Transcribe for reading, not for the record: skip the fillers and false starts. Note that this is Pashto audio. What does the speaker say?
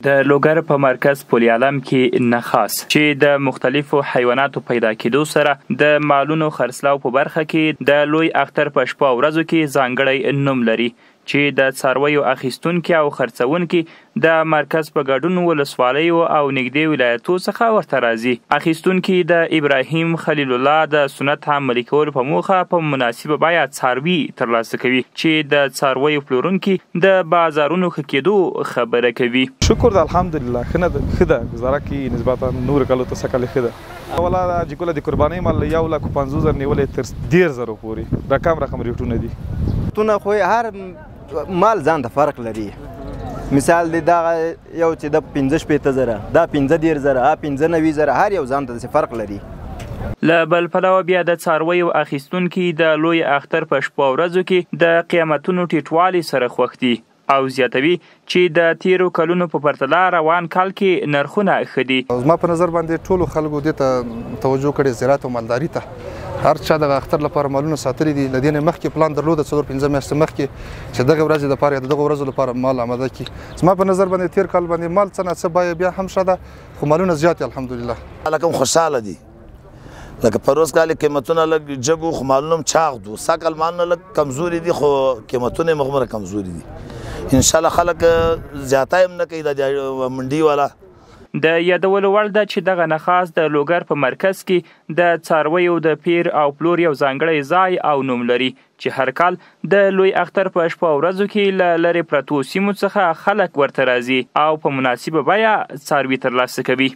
د لوګر په مرکز پل عالم کې نخاس چې د مختلفو حیواناتو پیدا کېدو سره د مالونو خرڅلاو په برخه کې د لوی اختر په شپه ورځو کې ځانګړی نوم لري چې د څارویو اخیستونکي او خرڅونکي د مرکز په ګډون ولسوالیو او نږدې ولایتو څخه ورته راځي. اخیستونکي د ابراهیم خلیل الله د سنت عملي کولو په موخه په مناسبه بیه څاروي ترلاسه کوي چې د څارویو پلورونکي د بازارونو ښه کېدو خبره کوي. شکر ده الحمدلله ښه ده ګزاره کې نسبتا نور کلو ته څه کلې ښه ده. اوله چې کله د قربانۍ مال 1,50,000 نیولې تر 10,000 پورې رقم ریټونه دي. تونه خو هر مال ځان ته فرق لري. مثال دی دا یو چې د 15,000 دا 15,000 15,000 هر یو ځان ته فرق لري. له بل پلوه بیا د څارویو اخیستونکي د لوی اختر په شپو ورځو کې د قیمتونو ټیټوالي سره خوښ دي او زیاتوي چې د تیرو کلونو په پرتله روان کال کې نرخونه ښه دي. زما په نظر باندې ټولو خلکو دې ته توجه کړې زراعت او مالداري ته. هر چا د اختر لپاره مالونه ساتلي دي. له دې نه مخکې پلان درلوده 4-5 میاشتې مخکې چې دغه ورځې لپاره یا دغه ورځو لپاره مال آماده کړي. زما په نظر باندې تیر کال باندې مال څه نه څه بیه بیا هم ښه ده خو مالونه زیات الحمدلله. خلک هم خوشحاله دي. لکه پروس کال قیمتونه لږ جګ وو خو مالونه هم چاغ دي. سږ کال مالونه لږ کمزوري دي خو قیمتونه یې مغمره کمزوري دي. انشاءالله خلک زیاتی هم نه کوي د منډي والا. د یادولو وړ ده چې دغه نخاس د لوګر په مرکز کې د څارویو د پیر او پلور یو ځانګړی ځای او نوم لري چې هر کال د لوی اختر په شپه ورځو کې له لرې پرتو سیمو څخه خلک ورته راځي او په مناسبه بیه څاروي ترلاسه کوي.